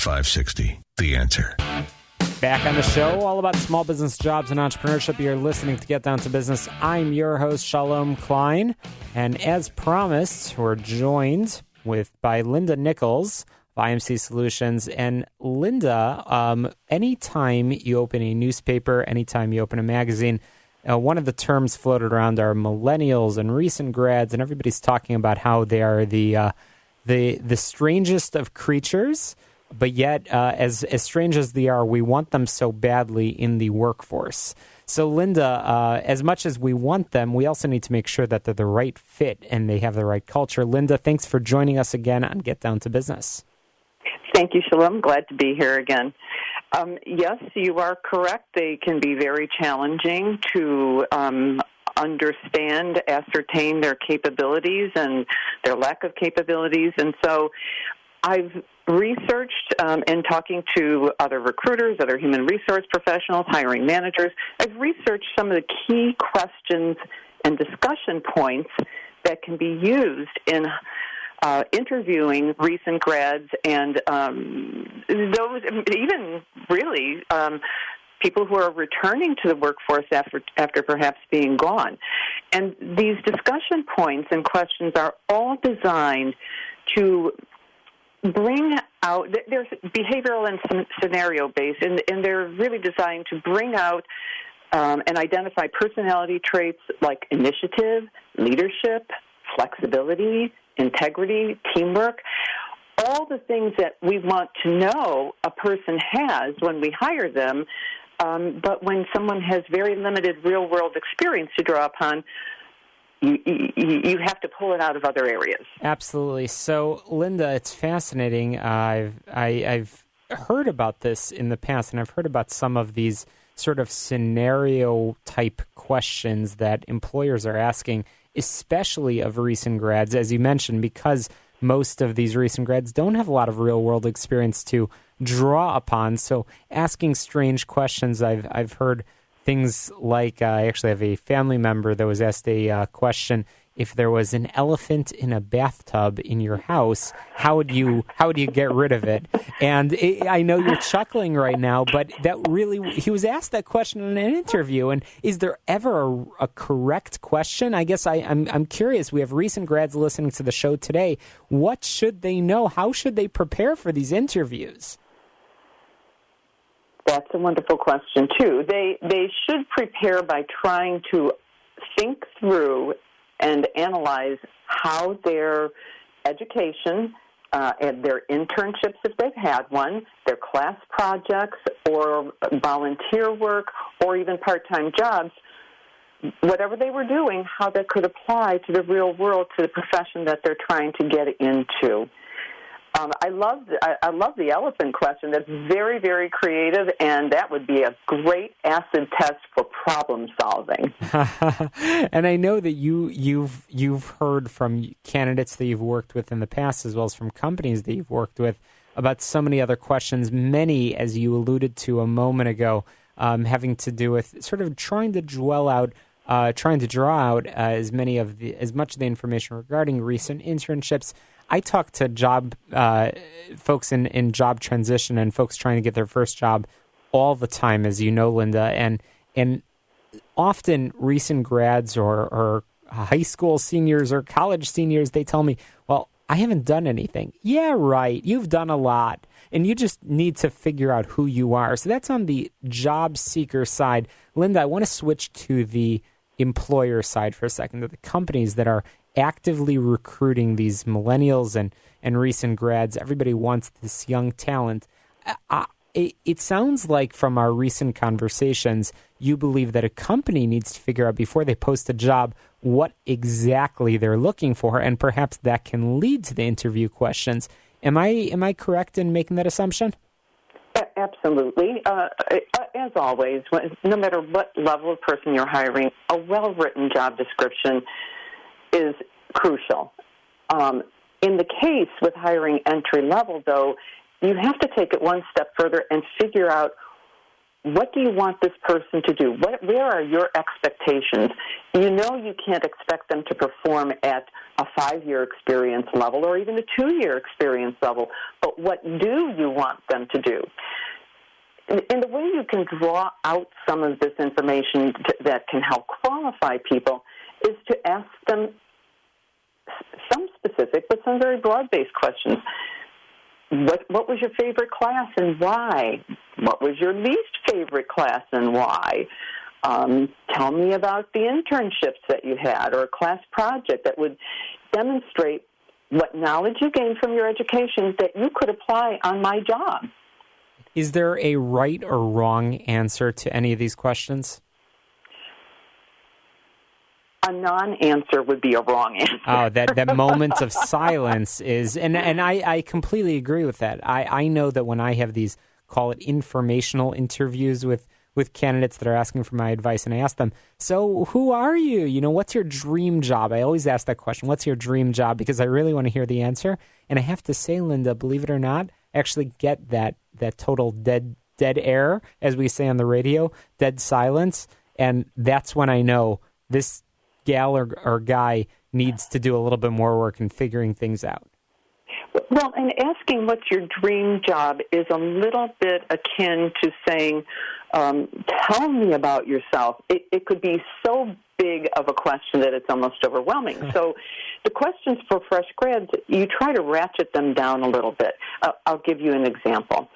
560, The Answer. Back on the show, all about small business, jobs, and entrepreneurship. You're listening to Get Down to Business. I'm your host, Shalom Klein. And as promised, we're joined by Linda Nicholls of IMC Solutions. And Linda, anytime you open a newspaper, anytime you open a magazine, one of the terms floated around are millennials and recent grads, and everybody's talking about how they are the strangest of creatures. But yet, as strange as they are, we want them so badly in the workforce. So, Linda, as much as we want them, we also need to make sure that they're the right fit and they have the right culture. Linda, thanks for joining us again on Get Down to Business. Thank you, Shalom. Glad to be here again. Yes, you are correct. They can be very challenging to understand, ascertain their capabilities and their lack of capabilities. And so I've researched and talking to other recruiters, other human resource professionals, hiring managers, I've researched some of the key questions and discussion points that can be used in interviewing recent grads and those, even really people who are returning to the workforce after perhaps being gone. And these discussion points and questions are all designed to bring out, they're behavioral and scenario-based, and they're really designed to bring out and identify personality traits like initiative, leadership, flexibility, integrity, teamwork, all the things that we want to know a person has when we hire them, but when someone has very limited real-world experience to draw upon, you have to pull it out of other areas. Absolutely. So, Linda, it's fascinating. I've heard about this in the past, and I've heard about some of these sort of scenario-type questions that employers are asking, especially of recent grads, as you mentioned, because most of these recent grads don't have a lot of real-world experience to draw upon. So asking strange questions, I've heard things like, I actually have a family member that was asked a question, if there was an elephant in a bathtub in your house, how would you get rid of it? And I know you're chuckling right now, but that really, he was asked that question in an interview. And is there ever a correct question? I guess I'm curious. We have recent grads listening to the show today. What should they know? How should they prepare for these interviews? That's a wonderful question, too. They should prepare by trying to think through and analyze how their education and their internships, if they've had one, their class projects or volunteer work or even part-time jobs, whatever they were doing, how that could apply to the real world, to the profession that they're trying to get into. I love the elephant question. That's very, very creative, and that would be a great acid test for problem solving. And I know that you've heard from candidates that you've worked with in the past, as well as from companies that you've worked with, about so many other questions. Many, as you alluded to a moment ago, having to do with sort of trying to draw out as much of the information regarding recent internships. I talk to job folks in job transition and folks trying to get their first job all the time, as you know, Linda, and often recent grads or high school seniors or college seniors, they tell me, well, I haven't done anything. Yeah, right. You've done a lot, and you just need to figure out who you are. So that's on the job seeker side. Linda, I want to switch to the employer side for a second, to the companies that are actively recruiting these millennials and recent grads. Everybody wants this young talent. It sounds like from our recent conversations, you believe that a company needs to figure out before they post a job what exactly they're looking for, and perhaps that can lead to the interview questions. Am I correct in making that assumption? Absolutely. As always, no matter what level of person you're hiring, a well-written job description is crucial. In the case with hiring entry level, though, you have to take it one step further and figure out what do you want this person to do? Where are your expectations? You know you can't expect them to perform at a 5-year experience level or even a 2-year experience level, but what do you want them to do? And the way you can draw out some of this information that can help qualify people is to ask them some specific but some very broad-based questions. What was your favorite class and why? What was your least favorite class and why? Tell me about the internships that you had or a class project that would demonstrate what knowledge you gained from your education that you could apply on my job. Is there a right or wrong answer to any of these questions? A non-answer would be a wrong answer. Oh, that moment of silence is, and I completely agree with that. I know that when I have these, call it informational interviews with candidates that are asking for my advice, and I ask them, so who are you? You know, what's your dream job? I always ask that question, what's your dream job? Because I really want to hear the answer. And I have to say, Linda, believe it or not, I actually get that total dead air, as we say on the radio, dead silence. And that's when I know this gal or guy needs to do a little bit more work in figuring things out. Well, and asking what's your dream job is a little bit akin to saying, tell me about yourself. It could be so big of a question that it's almost overwhelming. So the questions for fresh grads, you try to ratchet them down a little bit. I'll give you an example.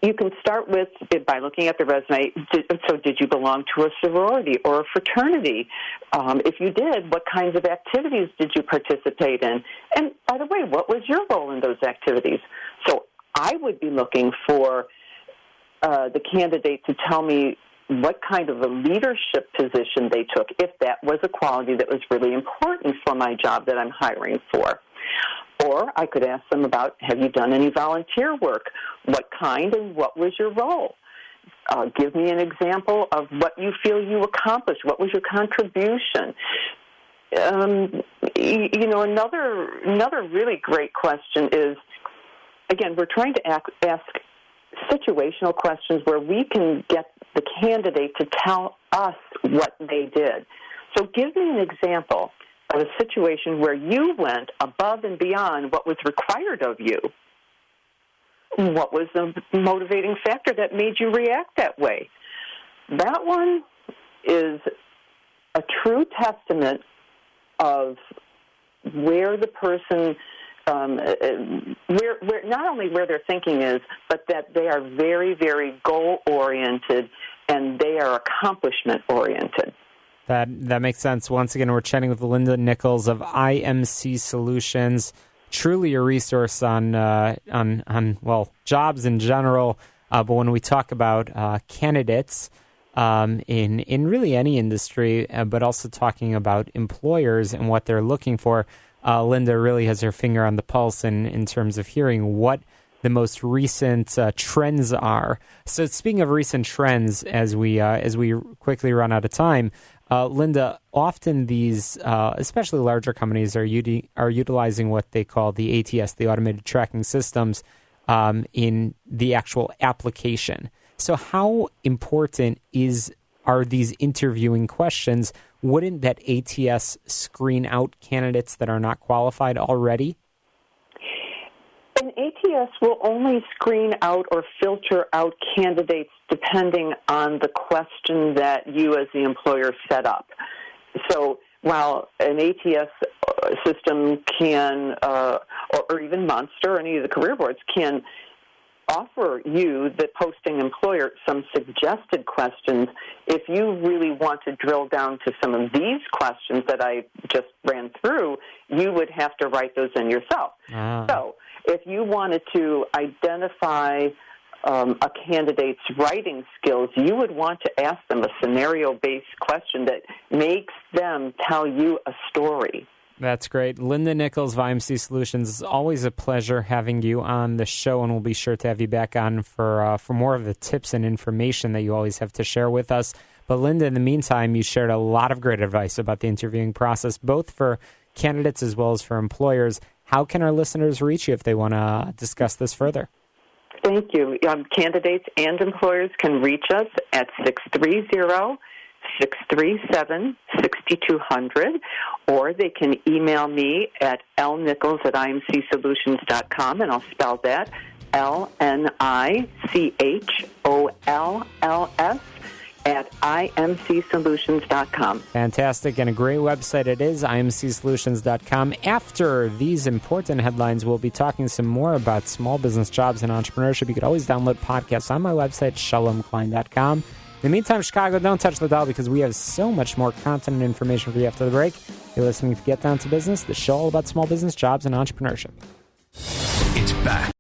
You can start with, by looking at the resume, did you belong to a sorority or a fraternity? If you did, what kinds of activities did you participate in? And by the way, what was your role in those activities? So I would be looking for the candidate to tell me what kind of a leadership position they took, if that was a quality that was really important for my job that I'm hiring for. Or I could ask them about, have you done any volunteer work? What kind and what was your role? Give me an example of what you feel you accomplished. What was your contribution? Another really great question is, again, we're trying to ask situational questions where we can get the candidate to tell us what they did. So give me an example of a situation where you went above and beyond what was required of you. What was the motivating factor that made you react that way? That one is a true testament of where the person, where not only where their thinking is, but that they are very, very goal-oriented and they are accomplishment-oriented. That makes sense. Once again, we're chatting with Linda Nicholls of IMC Solutions. Truly a resource on jobs in general. But when we talk about candidates in really any industry, but also talking about employers and what they're looking for, Linda really has her finger on the pulse in terms of hearing what the most recent trends are. So speaking of recent trends, as we quickly run out of time, Linda, often these, especially larger companies, are utilizing what they call the ATS, the automated tracking systems, in the actual application. So how important are these interviewing questions? Wouldn't that ATS screen out candidates that are not qualified already? An ATS will only screen out or filter out candidates depending on the question that you as the employer set up. So while an ATS system can, or even Monster or any of the career boards can offer you, the posting employer, some suggested questions, if you really want to drill down to some of these questions that I just ran through, you would have to write those in yourself. So if you wanted to identify a candidate's writing skills, you would want to ask them a scenario-based question that makes them tell you a story. That's great. Linda Nicholls of IMC Solutions, it's always a pleasure having you on the show, and we'll be sure to have you back on for more of the tips and information that you always have to share with us. But Linda, in the meantime, you shared a lot of great advice about the interviewing process, both for candidates as well as for employers. How can our listeners reach you if they want to discuss this further? Thank you. Candidates and employers can reach us at 630-637-6200, or they can email me at lnichols@imcsolutions.com, and I'll spell that LNICHOLLS at imcsolutions.com. Fantastic, and a great website it is, imcsolutions.com. After these important headlines, we'll be talking some more about small business jobs and entrepreneurship. You could always download podcasts on my website, shalomklein.com. In the meantime, Chicago, don't touch the dial because we have so much more content and information for you after the break. You're listening to Get Down to Business, the show all about small business jobs and entrepreneurship. It's back.